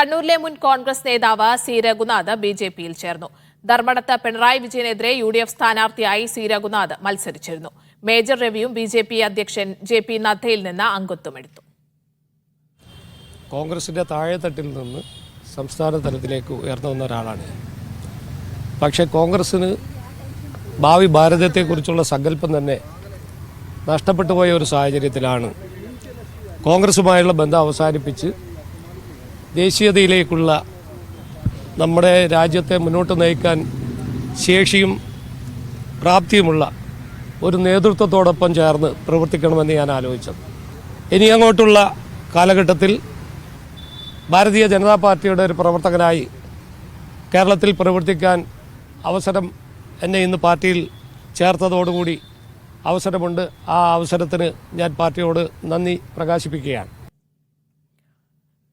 കണ്ണൂരിലെ മുൻ കോൺഗ്രസ് നേതാവ് സി രഘുനാഥ് ബിജെപിയിൽ ചേർന്നു. ധർമ്മടത്ത് പിണറായി വിജയനെതിരെ യുഡിഎഫ് സ്ഥാനാർത്ഥിയായി സി രഘുനാഥ് മത്സരിച്ചിരുന്നു. മേജർ രവിയും ബിജെപി അധ്യക്ഷൻ ജെ.പി. നദ്ദയിൽ നിന്ന് അംഗത്വമെടുത്തു. കോൺഗ്രസിന്റെ താഴെത്തട്ടിൽ നിന്ന് സംസ്ഥാന തലത്തിലേക്ക് ഉയർന്നു വന്ന ഒരാളാണ്. പക്ഷേ കോൺഗ്രസിന് ഭാവി ഭാരതത്തെക്കുറിച്ചുള്ള സങ്കല്പം തന്നെ നഷ്ടപ്പെട്ടു പോയ ഒരു സാഹചര്യത്തിലാണ് കോൺഗ്രസുമായുള്ള ബന്ധം അവസാനിപ്പിച്ച് ദേശീയതയിലേക്കുള്ള നമ്മുടെ രാജ്യത്തെ മുന്നോട്ട് നയിക്കാൻ ശേഷിയും പ്രാപ്തിയുമുള്ള ഒരു നേതൃത്വത്തോടൊപ്പം ചേർന്ന് പ്രവർത്തിക്കണമെന്ന് ഞാൻ ആലോചിച്ചത്. ഇനി അങ്ങോട്ടുള്ള കാലഘട്ടത്തിൽ ഭാരതീയ ജനതാ പാർട്ടിയുടെ ഒരു പ്രവർത്തകനായി കേരളത്തിൽ പ്രവർത്തിക്കാൻ അവസരം എന്നെ ഇന്ന് പാർട്ടിയിൽ ചേർത്തതോടുകൂടി അവസരമുണ്ട്. ആ അവസരത്തിന് ഞാൻ പാർട്ടിയോട് നന്ദി പ്രകാശിപ്പിക്കുകയാണ്.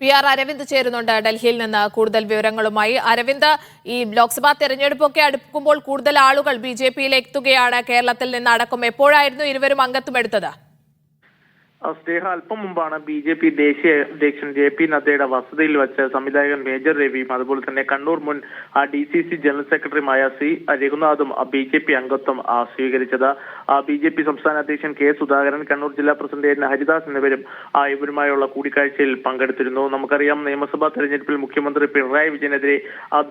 PR അരവിന്ദ് ചേരുന്നുണ്ട് ഡൽഹിയിൽ നിന്ന് കൂടുതൽ വിവരങ്ങളുമായി. അരവിന്ദ്, ഈ ലോക്സഭാ തെരഞ്ഞെടുപ്പൊക്കെ അടുക്കുമ്പോൾ കൂടുതൽ ആളുകൾ ബിജെപിയിൽ എത്തുകയാണ്. കേരളത്തിൽ നിന്ന് അടക്കം എപ്പോഴായിരുന്നു ഇരുവരും അംഗത്വം എടുത്തത്? സ്നേഹ, അല്പം മുമ്പാണ് BJP ദേശീയ അധ്യക്ഷൻ JP നദ്ദയുടെ വസതിയിൽ വെച്ച് സംവിധായകൻ മേജർ രവിയും അതുപോലെ തന്നെ കണ്ണൂർ മുൻ DCC ജനറൽ സെക്രട്ടറിയുമായ സി രഘുനാഥും BJP അംഗത്വം സ്വീകരിച്ചത്. BJP സംസ്ഥാന അധ്യക്ഷൻ K. സുധാകരൻ, കണ്ണൂർ ജില്ലാ പ്രസിഡന്റ് N. ഹരിദാസ് എന്നിവരും ഇവരുമായുള്ള കൂടിക്കാഴ്ചയിൽ പങ്കെടുത്തിരുന്നു. നമുക്കറിയാം, നിയമസഭാ തെരഞ്ഞെടുപ്പിൽ മുഖ്യമന്ത്രി പിണറായി വിജയനെതിരെ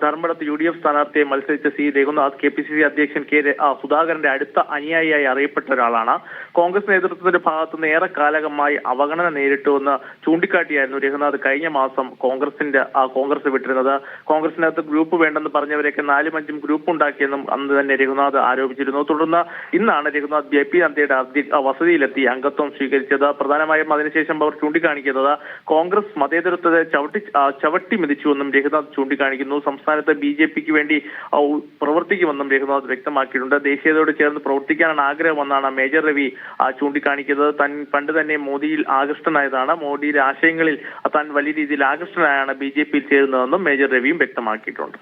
ധർമ്മടത്ത് UDF സ്ഥാനാർത്ഥിയെ മത്സരിച്ച സി രഘുനാഥ് KPCC അധ്യക്ഷൻ K. സുധാകരന്റെ അടുത്ത അനുയായിയായി അറിയപ്പെട്ട ഒരാളാണ്. കോൺഗ്രസ് നേതൃത്വത്തിന്റെ ഭാഗത്തുനിന്ന് ഏറെ കാലമായി അവഗണന നേരിട്ടുവെന്ന് ചൂണ്ടിക്കാട്ടിയായിരുന്നു രഘുനാഥ് കഴിഞ്ഞ മാസം കോൺഗ്രസ് വിട്ടിരുന്നത്. കോൺഗ്രസിനകത്ത് ഗ്രൂപ്പ് വേണ്ടെന്ന് പറഞ്ഞവരെയൊക്കെ 4-5 ഗ്രൂപ്പ് ഉണ്ടാക്കിയെന്നും അന്ന് തന്നെ രഘുനാഥ് ആരോപിച്ചിരുന്നു. തുടർന്ന് ഇന്നാണ് രഘുനാഥ് JP നദ്ദയുടെ വസതിയിലെത്തി അംഗത്വം സ്വീകരിച്ചത്. പ്രധാനമായും അതിനുശേഷം അവർ ചൂണ്ടിക്കാണിക്കുന്നത് കോൺഗ്രസ് മതേതരത്വത്തെ ചവിട്ടി മെതിച്ചുവെന്നും രഘുനാഥ് ചൂണ്ടിക്കാണിക്കുന്നു. സംസ്ഥാനത്ത് BJPക്ക് വേണ്ടി പ്രവർത്തിക്കുമെന്നും രഘുനാഥ് വ്യക്തമാക്കിയിട്ടുണ്ട്. ദേശീയതയോട് ചേർന്ന് പ്രവർത്തിക്കാനാണ് ആഗ്രഹമെന്നാണ് മേജർ രവി ചൂണ്ടിക്കാണിക്കുന്നത്. പണ്ട് തന്നെ മോദിയിൽ ആകൃഷ്ടനായതാണ്. മോദിയുടെ ആശയങ്ങളിൽ താൻ വലിയ രീതിയിൽ ആകൃഷ്ടനായാണ് BJPയിൽ ചേരുന്നതെന്നും മേജർ രവിയും വ്യക്തമാക്കിയിട്ടുണ്ട്.